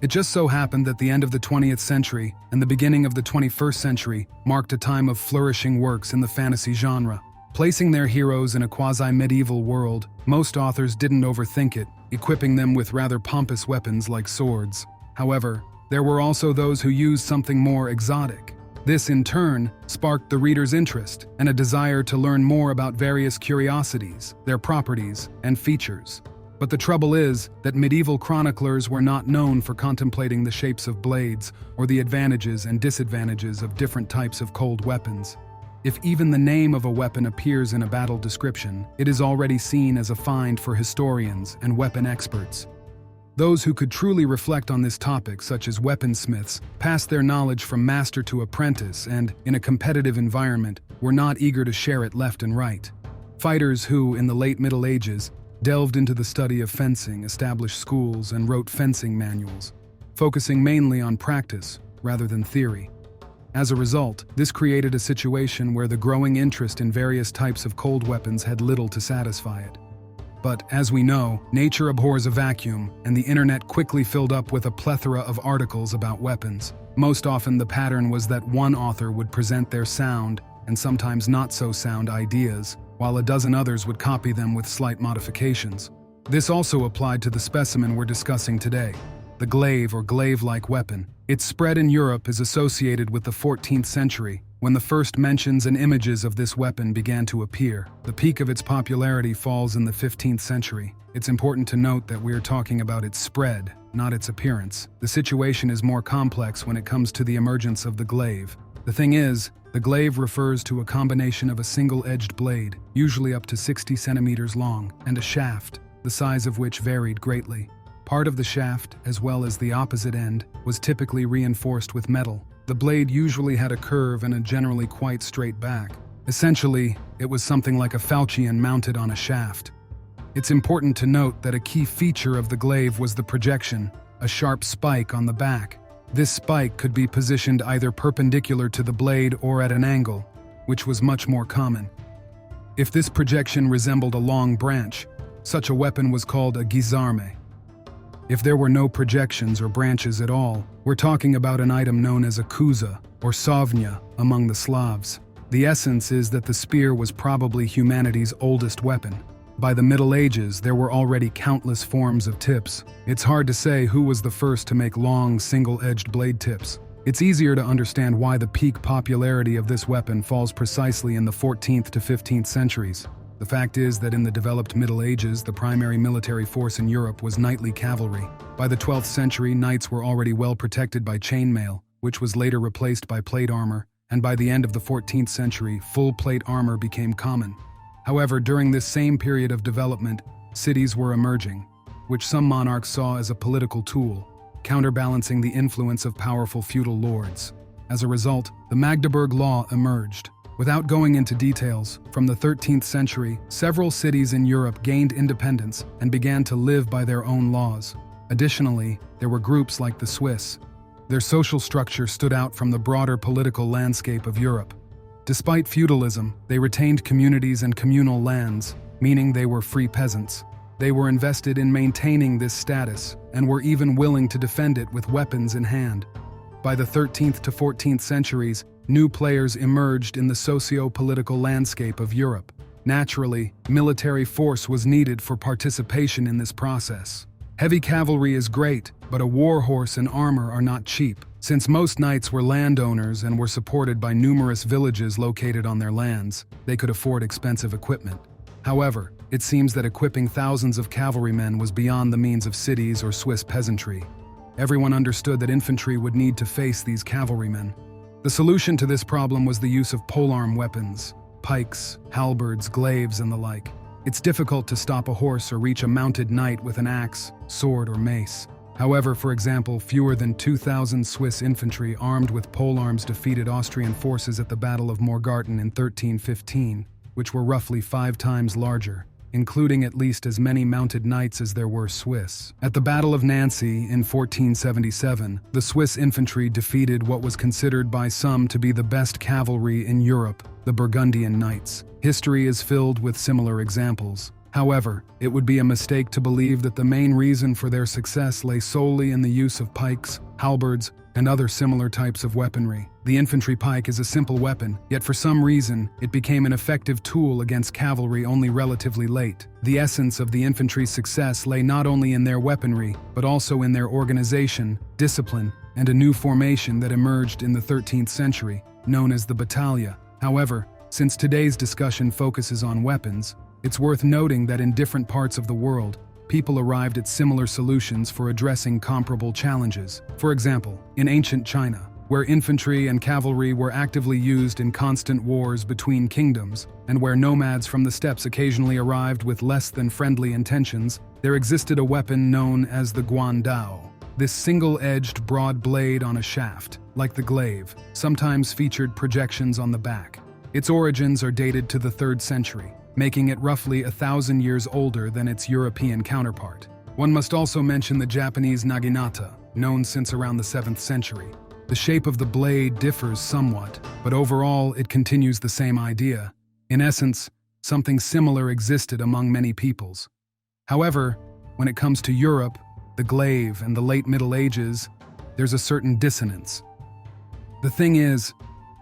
It just so happened that the end of the 20th century and the beginning of the 21st century marked a time of flourishing works in the fantasy genre. Placing their heroes in a quasi-medieval world, most authors didn't overthink it, equipping them with rather pompous weapons like swords. However, there were also those who used something more exotic. This, in turn, sparked the reader's interest and a desire to learn more about various curiosities, their properties, and features. But the trouble is that medieval chroniclers were not known for contemplating the shapes of blades or the advantages and disadvantages of different types of cold weapons. If even the name of a weapon appears in a battle description, it is already seen as a find for historians and weapon experts. Those who could truly reflect on this topic, such as weaponsmiths, passed their knowledge from master to apprentice and, in a competitive environment, were not eager to share it left and right. Fighters who, in the late Middle Ages, delved into the study of fencing, established schools, and wrote fencing manuals, focusing mainly on practice rather than theory. As a result, this created a situation where the growing interest in various types of cold weapons had little to satisfy it. But, as we know, nature abhors a vacuum, and the internet quickly filled up with a plethora of articles about weapons. Most often the pattern was that one author would present their sound, and sometimes not so sound ideas, while a dozen others would copy them with slight modifications. This also applied to the specimen we're discussing today, the glaive or glaive-like weapon. Its spread in Europe is associated with the 14th century, when the first mentions and images of this weapon began to appear. The peak of its popularity falls in the 15th century. It's important to note that we're talking about its spread, not its appearance. The situation is more complex when it comes to the emergence of the glaive. The thing is, the glaive refers to a combination of a single-edged blade, usually up to 60 centimeters long, and a shaft, the size of which varied greatly. Part of the shaft, as well as the opposite end, was typically reinforced with metal. The blade usually had a curve and a generally quite straight back. Essentially, it was something like a falchion mounted on a shaft. It's important to note that a key feature of the glaive was the projection, a sharp spike on the back. This spike could be positioned either perpendicular to the blade or at an angle, which was much more common. If this projection resembled a long branch, such a weapon was called a guisarme. If there were no projections or branches at all, we're talking about an item known as a kuza or sovnya among the Slavs. The essence is that the spear was probably humanity's oldest weapon. By the Middle Ages, there were already countless forms of tips. It's hard to say who was the first to make long, single-edged blade tips. It's easier to understand why the peak popularity of this weapon falls precisely in the 14th to 15th centuries. The fact is that in the developed Middle Ages, the primary military force in Europe was knightly cavalry. By the 12th century, knights were already well protected by chainmail, which was later replaced by plate armor, and by the end of the 14th century, full plate armor became common. However, during this same period of development, cities were emerging, which some monarchs saw as a political tool, counterbalancing the influence of powerful feudal lords. As a result, the Magdeburg Law emerged. Without going into details, from the 13th century, several cities in Europe gained independence and began to live by their own laws. Additionally, there were groups like the Swiss. Their social structure stood out from the broader political landscape of Europe. Despite feudalism, they retained communities and communal lands, meaning they were free peasants. They were invested in maintaining this status and were even willing to defend it with weapons in hand. By the 13th to 14th centuries, new players emerged in the socio-political landscape of Europe. Naturally, military force was needed for participation in this process. Heavy cavalry is great, but a war horse and armor are not cheap. Since most knights were landowners and were supported by numerous villages located on their lands, they could afford expensive equipment. However, it seems that equipping thousands of cavalrymen was beyond the means of cities or Swiss peasantry. Everyone understood that infantry would need to face these cavalrymen. The solution to this problem was the use of polearm weapons, pikes, halberds, glaives, and the like. It's difficult to stop a horse or reach a mounted knight with an axe, sword, or mace. However, for example, fewer than 2,000 Swiss infantry armed with polearms defeated Austrian forces at the Battle of Morgarten in 1315, which were roughly 5 times larger, including at least as many mounted knights as there were Swiss. At the Battle of Nancy in 1477, the Swiss infantry defeated what was considered by some to be the best cavalry in Europe, the Burgundian Knights. History is filled with similar examples. However, it would be a mistake to believe that the main reason for their success lay solely in the use of pikes, halberds, and other similar types of weaponry. The infantry pike is a simple weapon, yet for some reason, it became an effective tool against cavalry only relatively late. The essence of the infantry's success lay not only in their weaponry, but also in their organization, discipline, and a new formation that emerged in the 13th century, known as the battaglia. However, since today's discussion focuses on weapons, it's worth noting that in different parts of the world, people arrived at similar solutions for addressing comparable challenges. For example, in ancient China, where infantry and cavalry were actively used in constant wars between kingdoms, and where nomads from the steppes occasionally arrived with less than friendly intentions, there existed a weapon known as the guan-tao. This single-edged broad blade on a shaft, like the glaive, sometimes featured projections on the back. Its origins are dated to the 3rd century, making it roughly 1,000 years older than its European counterpart. One must also mention the Japanese naginata, known since around the 7th century. The shape of the blade differs somewhat, but overall it continues the same idea. In essence, something similar existed among many peoples. However, when it comes to Europe, the glaive, and the late Middle Ages, there's a certain dissonance. The thing is,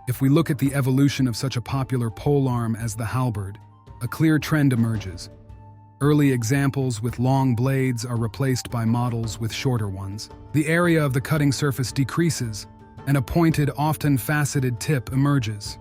if we look at the evolution of such a popular polearm as the halberd, a clear trend emerges. Early examples with long blades are replaced by models with shorter ones. The area of the cutting surface decreases, and a pointed, often faceted tip emerges.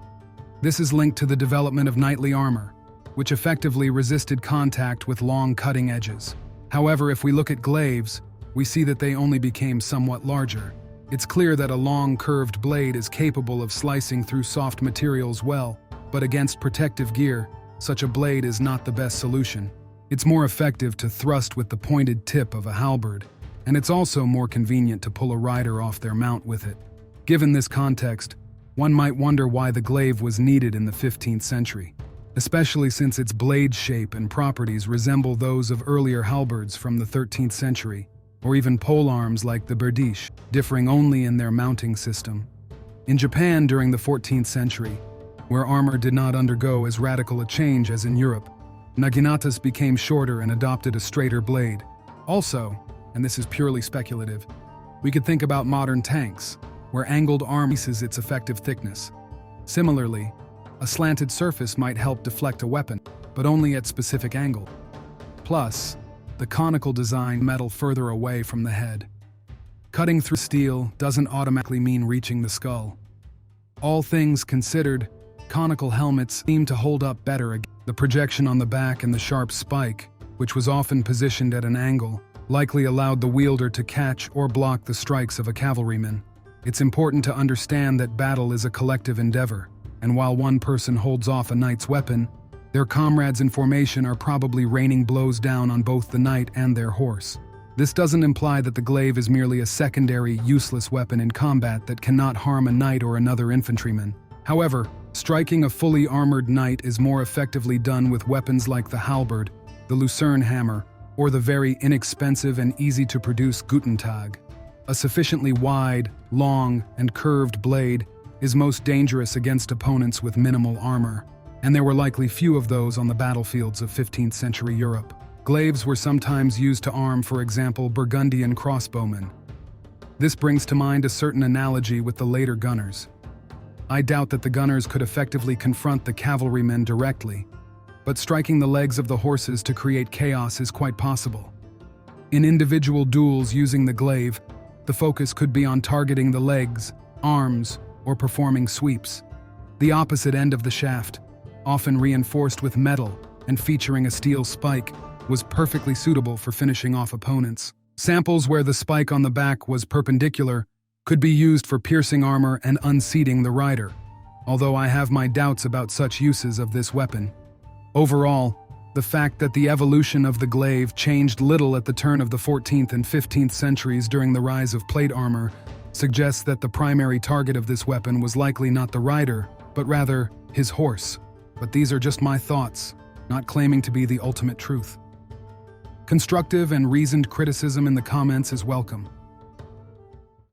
This is linked to the development of knightly armor, which effectively resisted contact with long cutting edges. However, if we look at glaives, we see that they only became somewhat larger. It's clear that a long, curved blade is capable of slicing through soft materials well, but against protective gear, such a blade is not the best solution. It's more effective to thrust with the pointed tip of a halberd, and it's also more convenient to pull a rider off their mount with it. Given this context, one might wonder why the glaive was needed in the 15th century, especially since its blade shape and properties resemble those of earlier halberds from the 13th century, or even polearms like the berdiche, differing only in their mounting system. In Japan during the 14th century, where armor did not undergo as radical a change as in Europe, naginatas became shorter and adopted a straighter blade. Also, and this is purely speculative, we could think about modern tanks, where angled arm increases its effective thickness. Similarly, a slanted surface might help deflect a weapon, but only at specific angle. Plus, the conical design metal further away from the head. Cutting through steel doesn't automatically mean reaching the skull. All things considered, conical helmets seem to hold up better. The projection on the back and the sharp spike, which was often positioned at an angle, likely allowed the wielder to catch or block the strikes of a cavalryman. It's important to understand that battle is a collective endeavor, and while one person holds off a knight's weapon, their comrades in formation are probably raining blows down on both the knight and their horse. This doesn't imply that the glaive is merely a secondary, useless weapon in combat that cannot harm a knight or another infantryman. However, striking a fully armored knight is more effectively done with weapons like the halberd, the lucerne hammer, or the very inexpensive and easy-to-produce guan-tao. A sufficiently wide, long, and curved blade is most dangerous against opponents with minimal armor, and there were likely few of those on the battlefields of 15th century Europe. Glaives were sometimes used to arm, for example, Burgundian crossbowmen. This brings to mind a certain analogy with the later gunners. I doubt that the gunners could effectively confront the cavalrymen directly, but striking the legs of the horses to create chaos is quite possible. In individual duels using the glaive, the focus could be on targeting the legs, arms, or performing sweeps. The opposite end of the shaft, often reinforced with metal and featuring a steel spike, was perfectly suitable for finishing off opponents. Samples where the spike on the back was perpendicular could be used for piercing armor and unseating the rider, although I have my doubts about such uses of this weapon. Overall, the fact that the evolution of the glaive changed little at the turn of the 14th and 15th centuries during the rise of plate armor suggests that the primary target of this weapon was likely not the rider, but rather his horse. But these are just my thoughts, not claiming to be the ultimate truth. Constructive and reasoned criticism in the comments is welcome.